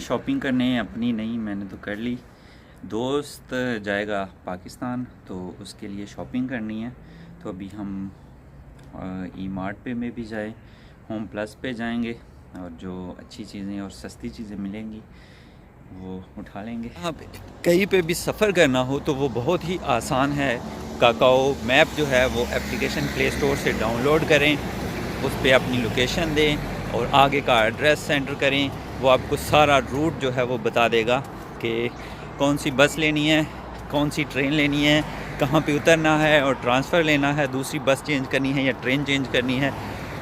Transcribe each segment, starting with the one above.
Shopping करने, अपनी नहीं, मैंने तो कर ली। दोस्त जाएगा पाकिस्तान तो उसके लिए शॉपिंग करनी है। तो अभी हम ई मार्ट पे में भी जाए, होम प्लस पे जाएंगे और जो अच्छी चीज़ें और सस्ती चीज़ें मिलेंगी वो उठा लेंगे। यहाँ पे कहीं पे भी सफ़र करना हो तो वो बहुत ही आसान है। काकाओ मैप जो है वो एप्लीकेशन प्ले स्टोर से डाउनलोड करें, उस पर अपनी लोकेशन दें और आगे का एड्रेस सेंटर करें। वो आपको सारा रूट जो है वो बता देगा कि कौन सी बस लेनी है, कौन सी ट्रेन लेनी है, कहाँ पे उतरना है और ट्रांसफ़र लेना है, दूसरी बस चेंज करनी है या ट्रेन चेंज करनी है।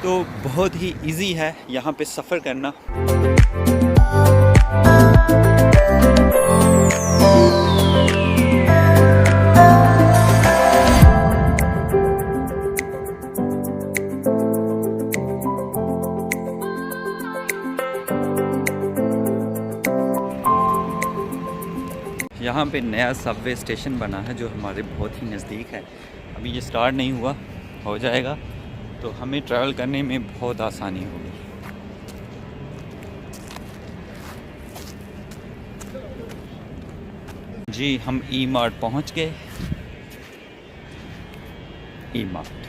तो बहुत ही इजी है यहाँ पे सफ़र करना। यहाँ पे नया सबवे स्टेशन बना है जो हमारे बहुत ही नज़दीक है। अभी ये स्टार्ट नहीं हुआ, हो जाएगा तो हमें ट्रैवल करने में बहुत आसानी होगी। जी हम ई मार्ट पहुँच गए। ई मार्ट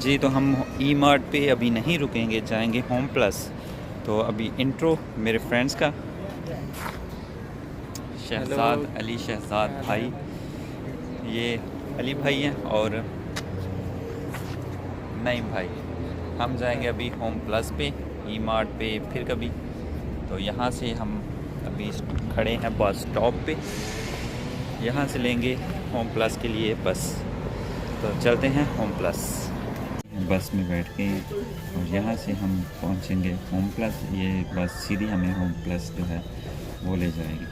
जी, तो हम ई मार्ट पे अभी नहीं रुकेंगे, जाएंगे होम प्लस। तो अभी इंट्रो मेरे फ्रेंड्स का, शहजाद अली, शहजाद भाई, ये अली भाई हैं और नईम भाई। हम जाएंगे अभी होम प्लस पे, ई मार्ट पे फिर कभी। तो यहाँ से हम अभी खड़े हैं बस स्टॉप पे, यहाँ से लेंगे होम प्लस के लिए बस। तो चलते हैं होम प्लस। बस में बैठ के और यहाँ से हम पहुँचेंगे होम प्लस। ये बस सीधी हमें होम प्लस जो है वो ले जाएगी।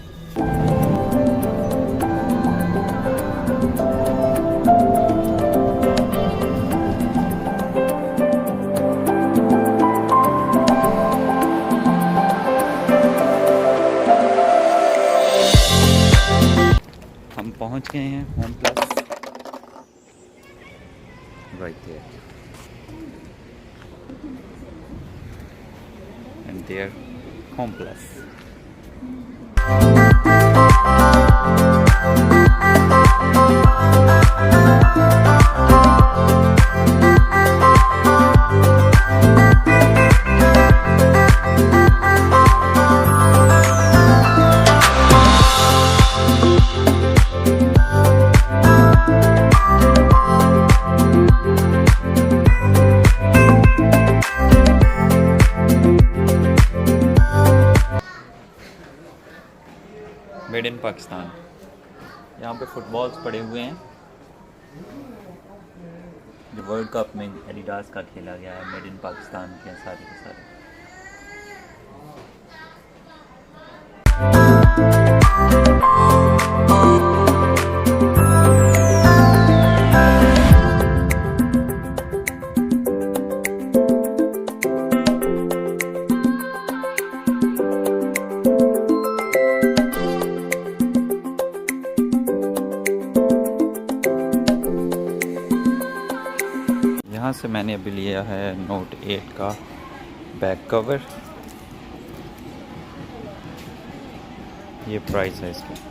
हम पहुँच गए हैं home plus, right there and there home plus। Made in Pakistan. यहाँ पे फुटबॉल्स पड़े हुए हैं जो वर्ल्ड कप में एडिडास का खेला गया है, मेड इन पाकिस्तान के सारे के सारे। यहाँ से मैंने अभी लिया है नोट 8 का बैक कवर। ये प्राइस है इसकी।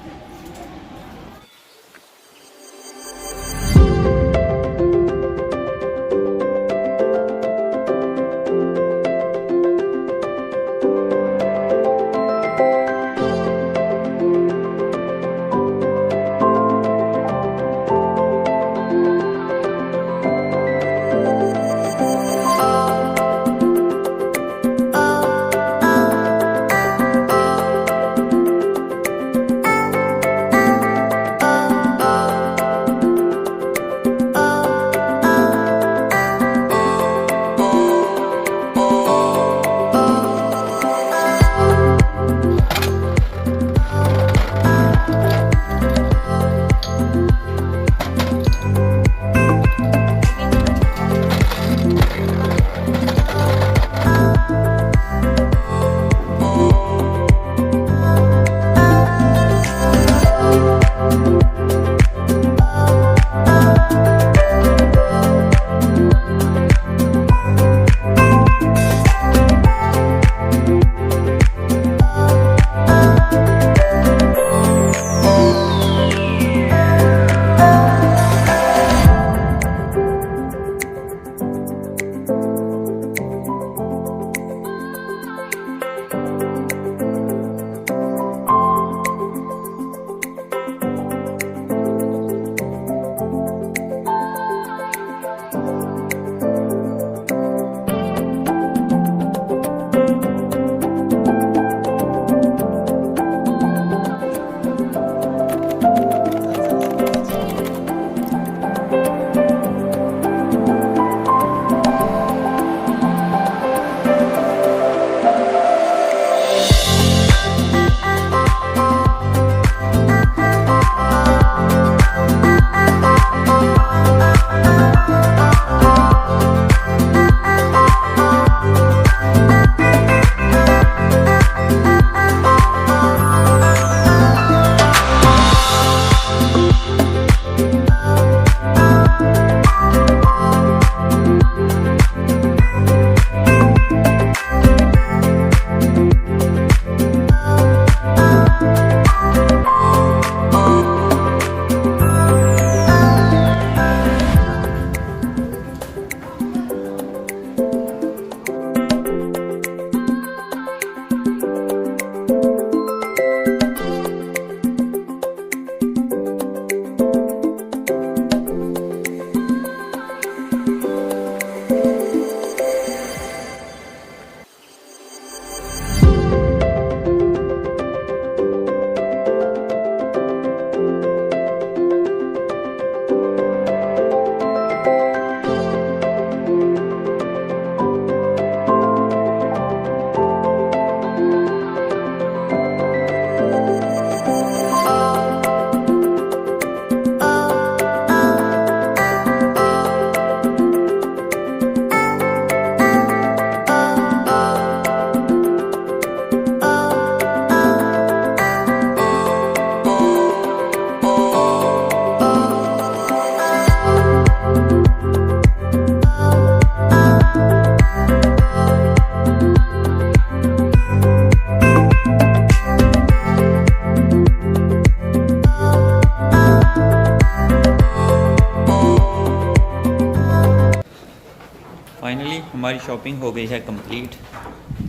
हमारी शॉपिंग हो गई है कंप्लीट।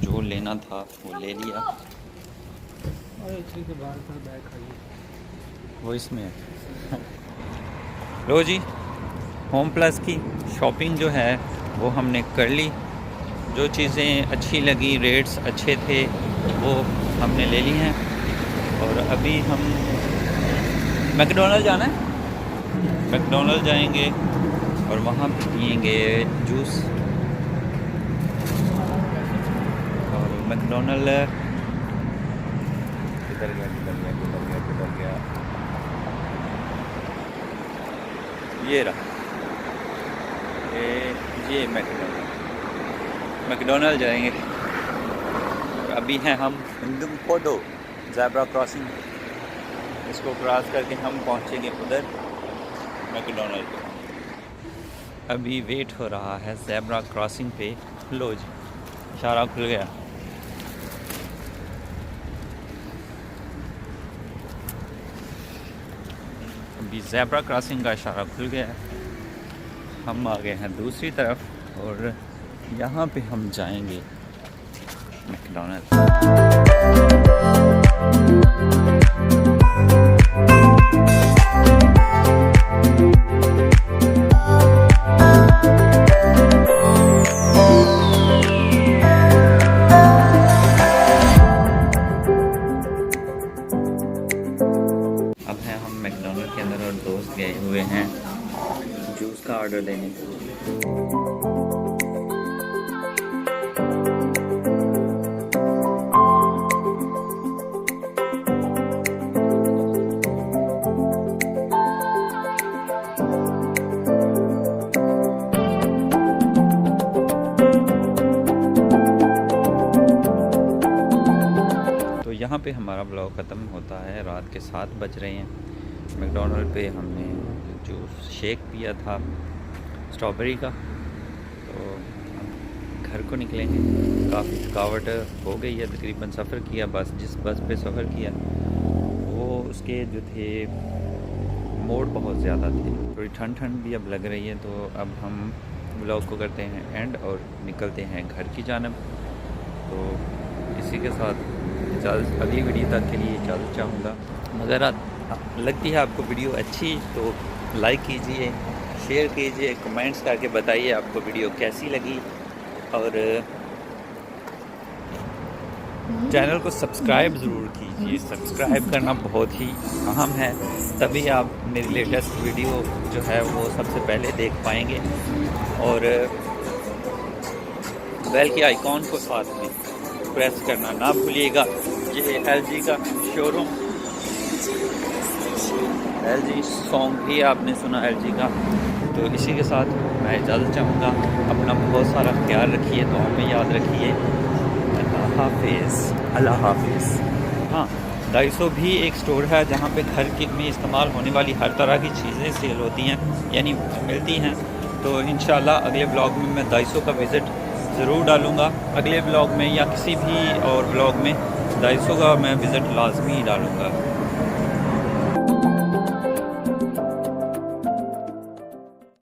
जो लेना था वो ले लिया। वो इसमें है। लो जी, होम प्लस की शॉपिंग जो है वो हमने कर ली। जो चीज़ें अच्छी लगी, रेट्स अच्छे थे, वो हमने ले ली हैं। और अभी हम मैकडोनल्ड जाना है, मैकडोनल्ड जाएंगे और वहाँ पे पियेंगे जूस। और मैकडोनल्ड किधर गया किधर गया किधर गया किधर गया, ये रहा। ये मैकडोनल्ड जाएंगे। अभी हैं हम पोडो ज़ेब्रा क्रॉसिंग, इसको क्रॉस करके हम पहुंचेंगे उधर मैकडोनल्ड पे। अभी वेट हो रहा है ज़ेब्रा क्रॉसिंग पे। लो जी, इशारा खुल गया। अभी ज़ेब्रा क्रॉसिंग का इशारा खुल गया है। हम आ गए हैं दूसरी तरफ और यहाँ पे हम जाएंगे मैकडोनल्ड। अब हैं हम मैकडोनल्ड के अंदर और दोस्त गए हुए हैं जूस का ऑर्डर देने के लिए। तो यहाँ पे हमारा ब्लॉग ख़त्म होता है। रात के 7 बज रहे हैं। मैकडोनल्ड पे हमने जूस शेक पिया था स्ट्रॉबेरी का। तो घर को निकलेंगे। काफ़ी थकावट हो गई है, तकरीबन सफ़र किया, बस जिस बस पे सफ़र किया वो उसके जो थे मोड़ बहुत ज़्यादा थे। थोड़ी ठंड भी अब लग रही है। तो अब हम ब्लॉग को करते हैं एंड और निकलते हैं घर की जानब। तो इसी के साथ इजाज़त, अगली वीडियो तक के लिए इजाज़त चाहूँगा। अगर लगती है आपको वीडियो अच्छी तो लाइक कीजिए, शेयर कीजिए, कमेंट्स करके बताइए आपको वीडियो कैसी लगी। और चैनल को सब्सक्राइब ज़रूर कीजिए। सब्सक्राइब करना बहुत ही अहम है, तभी आप मेरी लेटेस्ट वीडियो जो है वो सबसे पहले देख पाएंगे। और बेल के आइकॉन को साथ में प्रेस करना ना भूलिएगा। ये LG का शोरूम, LG सॉन्ग भी आपने सुना LG का। तो इसी के साथ मैं इजाज़त चाहूँगा। अपना बहुत सारा ख्याल रखिए, तो हमें याद रखिए। अल्लाह हाफिज़, अल्लाह हाफिज़। हाँ, 250 भी एक स्टोर है जहाँ पे घर के में इस्तेमाल होने वाली हर तरह की चीज़ें सेल होती हैं, यानी मिलती हैं। तो इंशाल्लाह अगले ब्लॉग में मैं 250 का विज़िट ज़रूर डालूँगा। अगले ब्लॉग में या किसी भी और ब्लॉग में 250 का मैं विज़िट लाजमी डालूँगा।